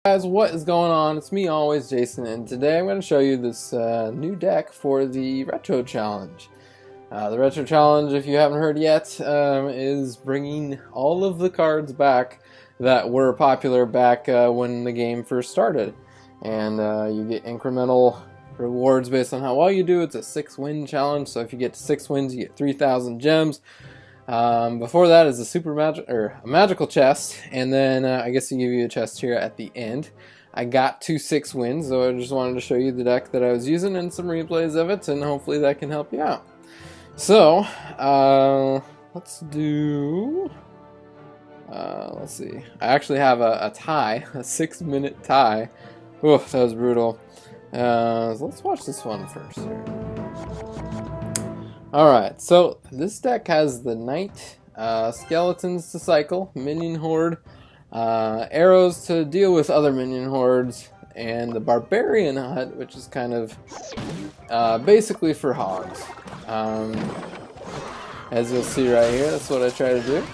Guys, what is going on? It's me always, Jason, and today I'm going to show you this new deck for the Retro Challenge. The Retro Challenge, if you haven't heard yet, is bringing all of the cards back that were popular back when the game first started. And you get incremental rewards based on how well you do. It's a 6-win challenge, so if you get to 6 wins, you get 3,000 gems. Before that is a magical chest, and then I guess they give you a chest here at the end. I got to 6 wins, so I just wanted to show you the deck that I was using and some replays of it, and hopefully that can help you out. So, let's do, let's see, I actually have a tie, a 6-minute tie. Oof, that was brutal. So let's watch this one first here. Alright, so this deck has the Knight, Skeletons to cycle, Minion Horde, Arrows to deal with other Minion Hordes, and the Barbarian Hut, which is kind of basically for hogs. As you'll see right here, that's what I try to do.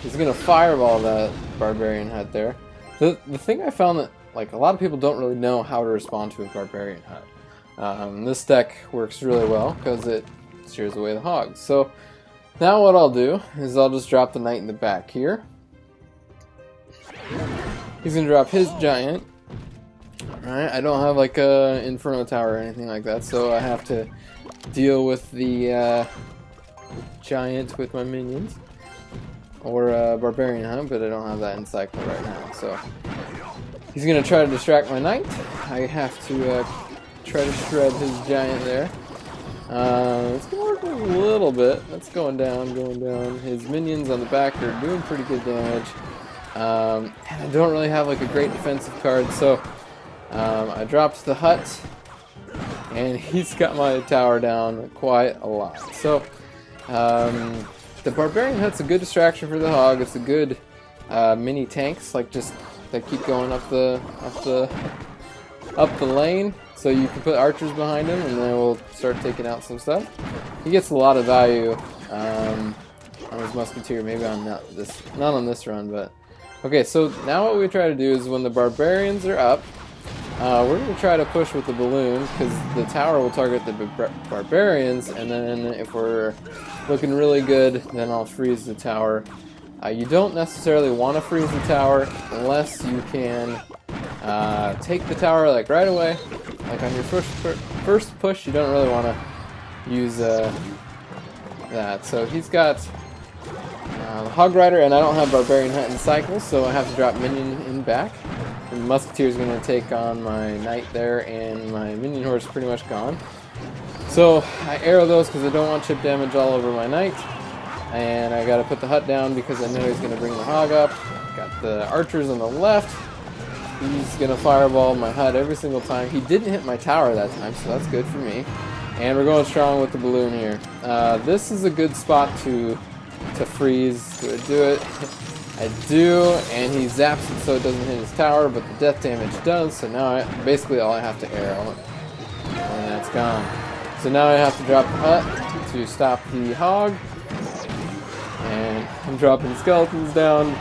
He's going to fireball that Barbarian Hut there. The thing I found that a lot of people don't really know how to respond to a Barbarian Hut. This deck works really well because it steers away the hogs. So now what I'll do is I'll just drop the Knight in the back here. He's gonna drop his giant. Alright, I don't have like a Inferno Tower or anything like that, so I have to deal with the giant with my minions. Or Barbarian Hunt, but I don't have that in cycle right now. So he's gonna try to distract my Knight. I have to try to shred his giant there. It's gonna work a little bit. That's going down, going down. His minions on the back are doing pretty good damage. And I don't really have like a great defensive card, so I dropped the hut, and he's got my tower down quite a lot. So the Barbarian Hut's a good distraction for the hog. It's a good mini tanks, like just that keep going up the lane. So you can put archers behind him, and then we'll start taking out some stuff. He gets a lot of value on his musketeer. Maybe on not on this run, but okay. So now what we try to do is when the barbarians are up, we're going to try to push with the balloon because the tower will target the barbarians, and then if we're looking really good, then I'll freeze the tower. You don't necessarily want to freeze the tower unless you can take the tower like right away. Like on your first push, you don't really want to use that. So he's got the Hog Rider, and I don't have Barbarian Hunt in cycle, so I have to drop Minion in back. And the Musketeer is going to take on my Knight there, and my Minion Horde is pretty much gone. So I arrow those because I don't want chip damage all over my Knight. And I got to put the hut down because I know he's going to bring the hog up. Got the archers on the left. He's going to fireball my hut every single time. He didn't hit my tower that time, so that's good for me. And we're going strong with the balloon here. This is a good spot to freeze. Do I do it? I do, and he zaps it so it doesn't hit his tower, but the death damage does, so now basically all I have to arrow, and that's gone. So now I have to drop the hut to stop the hog, and I'm dropping skeletons down.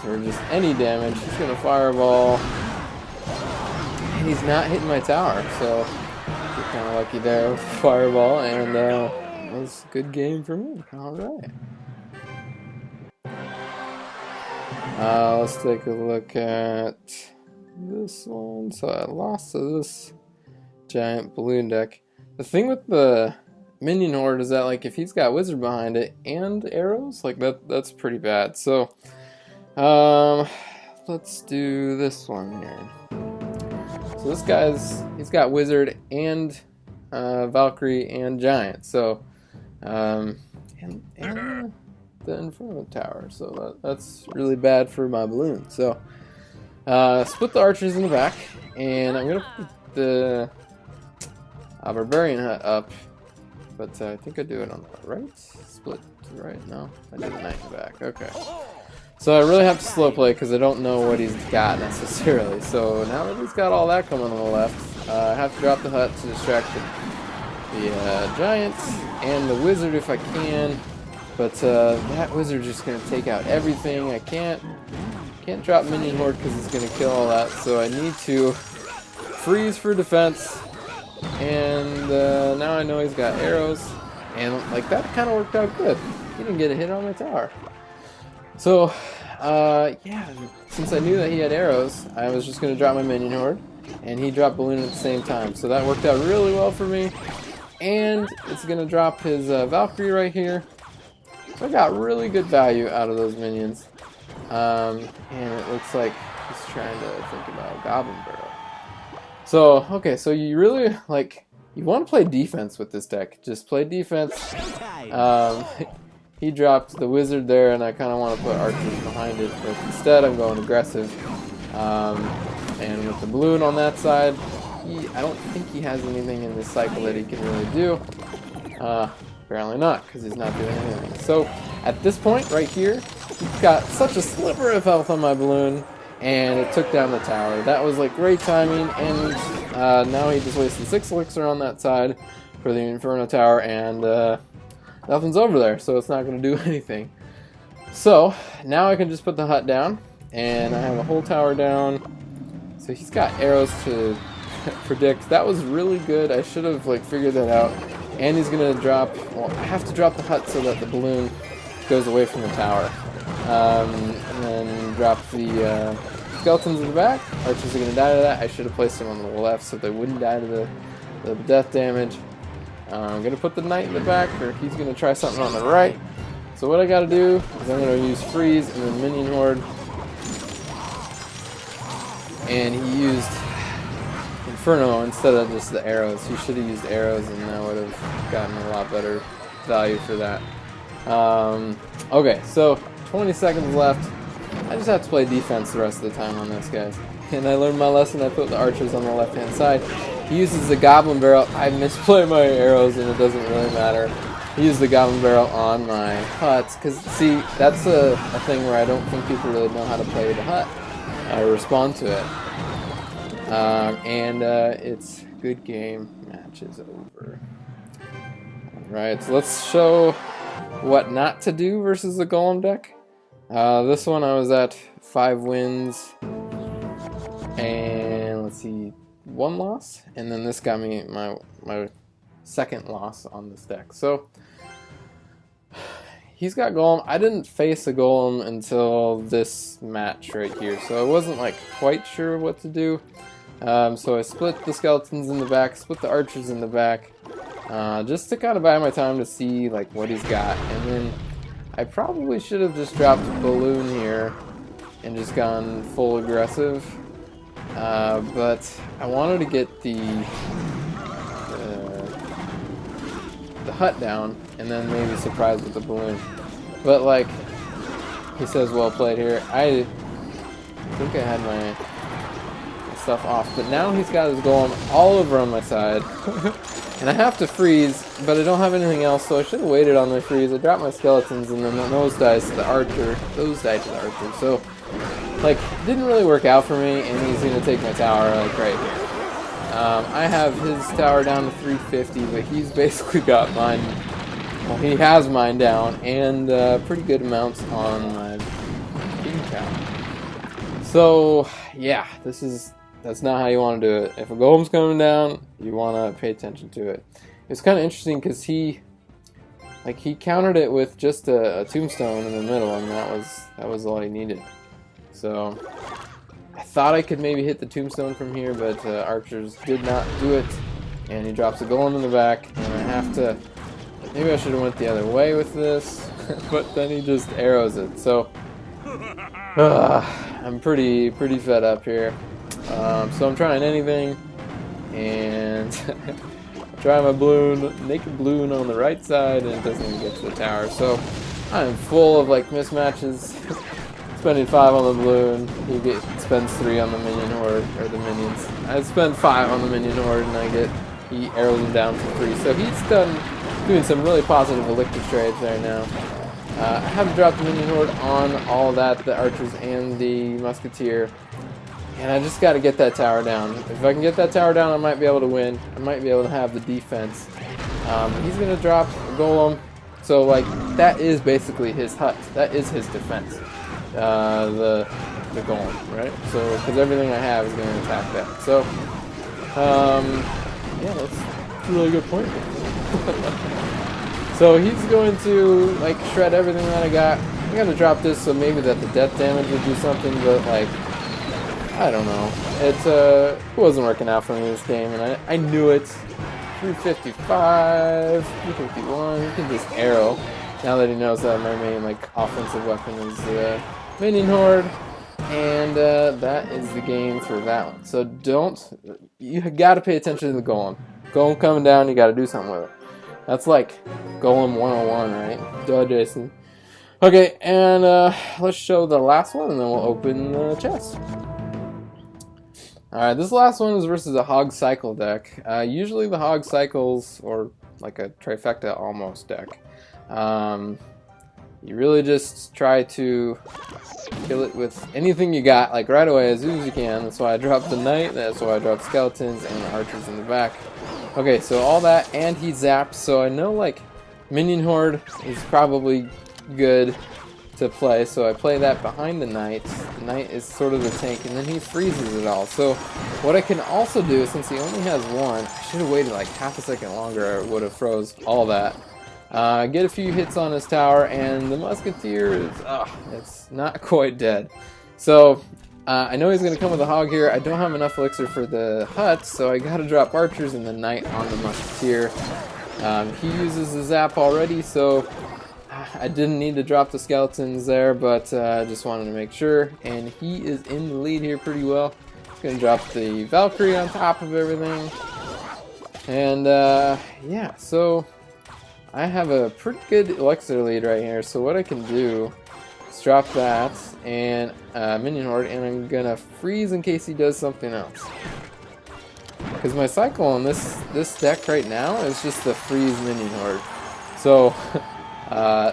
Or just any damage. He's gonna fireball, and he's not hitting my tower, so we're kind of lucky there with the fireball, and that was a good game for me. Alright. Let's take a look at this one. So I lost to this giant balloon deck. The thing with the Minion Horde is that like if he's got wizard behind it and arrows, like that's pretty bad. So let's do this one here. So this he's got wizard and Valkyrie and giant. So and the Inferno Tower. So that's really bad for my balloon. So split the archers in the back, and I'm gonna put the Barbarian Hut up. But I think I do it on the right. Split to the right. No, I did the Knight in the back. Okay. So I really have to slow play because I don't know what he's got necessarily. So now that he's got all that coming on the left, I have to drop the hut to distract the giants and the wizard if I can. But that wizard's just going to take out everything. I can't Can't drop minion horde because it's gonna kill all that. So I need to freeze for defense. And now I know he's got arrows, and like that kind of worked out good. He didn't get a hit on my tower. So yeah, since I knew that he had arrows, I was just gonna drop my minion horde, and he dropped balloon at the same time. So that worked out really well for me. And it's gonna drop his Valkyrie right here. So I got really good value out of those minions. And it looks like he's trying to think about Goblin Barrel. So, okay, so you really, like, you want to play defense with this deck. Just play defense. He dropped the wizard there, and I kind of want to put archers behind it, but instead I'm going aggressive. And with the balloon on that side, I don't think he has anything in this cycle that he can really do. Apparently not, because he's not doing anything. So, at this point, right here, he's got such a sliver of health on my balloon, and it took down the tower. That was like great timing, and now he just wasted 6 elixir on that side for the Inferno Tower, and nothing's over there, so it's not going to do anything. So now I can just put the hut down, and I have a whole tower down. So he's got arrows to predict. That was really good. I should have like figured that out. And he's going to drop, well, I have to drop the hut so that the balloon goes away from the tower. And then drop the skeletons in the back. Archers are going to die to that. I should have placed them on the left so they wouldn't die to the death damage. I'm going to put the knight in the back, or he's going to try something on the right. So what I got to do is I'm going to use freeze and then minion horde. And he used Inferno instead of just the arrows. He should have used arrows, and I would have gotten a lot better value for that. Okay, so 20 seconds left. I just have to play defense the rest of the time on this, guys. And I learned my lesson. I put the archers on the left-hand side. He uses the Goblin Barrel. I misplay my arrows, and it doesn't really matter. He used the Goblin Barrel on my huts, because, see, that's a thing where I don't think people really know how to play the hut or respond to it. It's good game. Match is over. Alright, so let's show what not to do versus the Golem deck. This one I was at 5 wins, and let's see, 1 loss, and then this got me my second loss on this deck. So he's got Golem. I didn't face a Golem until this match right here, so I wasn't like quite sure what to do. So I split the skeletons in the back, split the archers in the back, just to kind of buy my time to see like what he's got. And then I probably should have just dropped a balloon here and just gone full aggressive. But I wanted to get the hut down and then maybe surprise with the balloon. But like he says, well played here. I think I had my stuff off, but now he's got his golem all over on my side. And I have to freeze, but I don't have anything else, so I should have waited on my freeze. I dropped my skeletons, and then those dies to the archer. Those died to the archer. So, like, it didn't really work out for me, and he's going to take my tower, like, right here. I have his tower down to 350, but he's basically got mine. Well, he has mine down, and pretty good amounts on my king tower. So, yeah, that's not how you want to do it. If a golem's coming down, you want to pay attention to it. It's kind of interesting because he countered it with just a tombstone in the middle, and that was all he needed. So I thought I could maybe hit the tombstone from here, but archers did not do it, and he drops a golem in the back, and I have to. Maybe I should have went the other way with this, but then he just arrows it. So I'm pretty fed up here. So I'm trying anything, and try my balloon, naked balloon on the right side, and it doesn't even get to the tower. So I'm full of like mismatches. Spending 5 on the balloon, he spends 3 on the minion horde, or the minions. I spend 5 on the minion horde, and he arrows him down for 3. So he's doing some really positive elixir trades there now. I have dropped the minion horde on all that, the archers and the musketeer. And I just got to get that tower down. If I can get that tower down, I might be able to win. I might be able to have the defense. He's going to drop a golem. So, like, that is basically his hut. That is his defense. The the golem, right? So, because everything I have is going to attack that. So, yeah, that's a really good point. So he's going to like shred everything that I got. I'm gonna drop this so maybe that the death damage would do something, but like, I don't know. It wasn't working out for me this game, and I knew it. 355, 351. He can just arrow. Now that he knows that my main like offensive weapon is the Minion hoard, and that is the game for that one. So you got to pay attention to the golem. Golem coming down, you got to do something with it. That's like Golem 101, right? Duh, Jason. Okay, and let's show the last one, and then we'll open the chest. Alright, this last one is versus a Hog Cycle deck. Usually the Hog Cycles, or like a Trifecta almost deck, you really just try to kill it with anything you got, like right away, as soon as you can. That's why I dropped the Knight, that's why I dropped Skeletons and the Archers in the back. Okay, so all that, and he zapped, so I know like Minion Horde is probably good to play, so I play that behind the Knight. The Knight is sort of the tank, and then he freezes it all. So what I can also do, since he only has one, I should have waited like half a second longer, I would have froze all that. Get a few hits on his tower, and the Musketeer is, it's not quite dead. So I know he's going to come with a Hog here. I don't have enough elixir for the huts, so I got to drop Archers and the Knight on the Musketeer. He uses the zap already, so I didn't need to drop the Skeletons there, but I just wanted to make sure. And he is in the lead here pretty well. He's going to drop the Valkyrie on top of everything. And yeah, so I have a pretty good elixir lead right here. So what I can do is drop that and Minion Horde, and I'm going to freeze in case he does something else. Because my cycle on this deck right now is just the freeze Minion Horde. So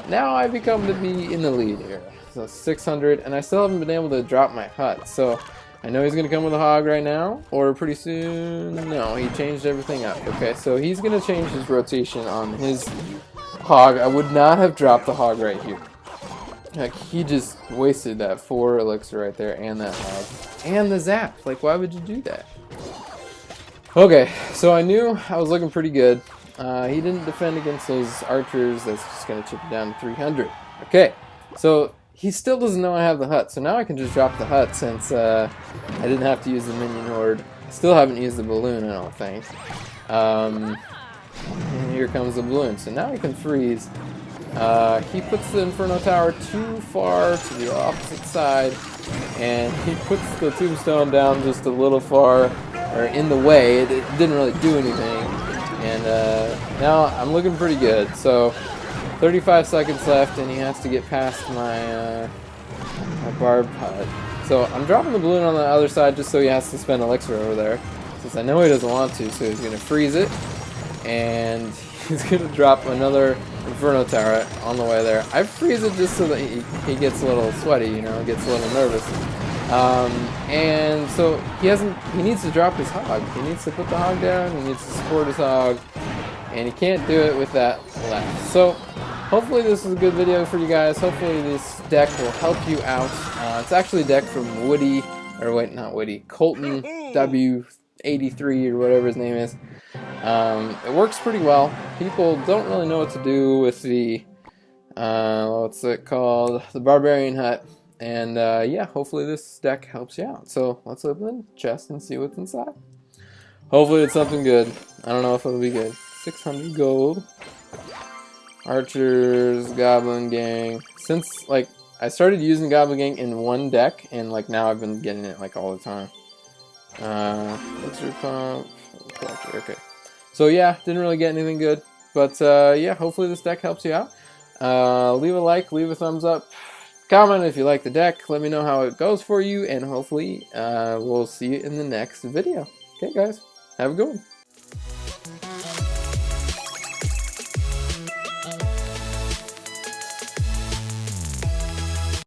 now I become to be in the lead here. So 600, and I still haven't been able to drop my hut. So I know he's going to come with a Hog right now, or pretty soon. No, he changed everything up. Okay, so he's going to change his rotation on his Hog. I would not have dropped the Hog right here. Like, he just wasted that 4 elixir right there, and that Hog. And the zap. Like, why would you do that? Okay, so I knew I was looking pretty good. He didn't defend against those Archers. That's just going to chip it down to 300. Okay, so he still doesn't know I have the hut. So now I can just drop the hut since I didn't have to use the Minion Horde. I still haven't used the balloon, I don't think. And here comes the balloon. So now I can freeze. He puts the Inferno Tower too far to the opposite side. And he puts the Tombstone down just a little far, or in the way. It didn't really do anything. And now I'm looking pretty good. So 35 seconds left, and he has to get past my my Barb hut. So I'm dropping the balloon on the other side just so he has to spend elixir over there, since I know he doesn't want to. So he's going to freeze it, and he's going to drop another Inferno Tower on the way there. I freeze it just so that he gets a little sweaty, you know, gets a little nervous. And so he needs to drop his Hog. He needs to put the Hog down, he needs to support his Hog, and he can't do it with that left. So hopefully this is a good video for you guys. Hopefully this deck will help you out. It's actually a deck from Woody, or wait, not Woody, Colton W83 or whatever his name is. It works pretty well. People don't really know what to do with the, what's it called, the Barbarian Hut. And yeah, hopefully this deck helps you out. So let's open the chest and see what's inside. Hopefully it's something good. I don't know if it'll be good. 600 gold. Archers, Goblin Gang. Since like I started using Goblin Gang in one deck, and like now I've been getting it like all the time. Elixir Pump. Okay. So yeah, didn't really get anything good. But yeah, hopefully this deck helps you out. Leave a like, leave a thumbs up. Comment if you like the deck. Let me know how it goes for you, and hopefully we'll see you in the next video. Okay, guys, have a good one.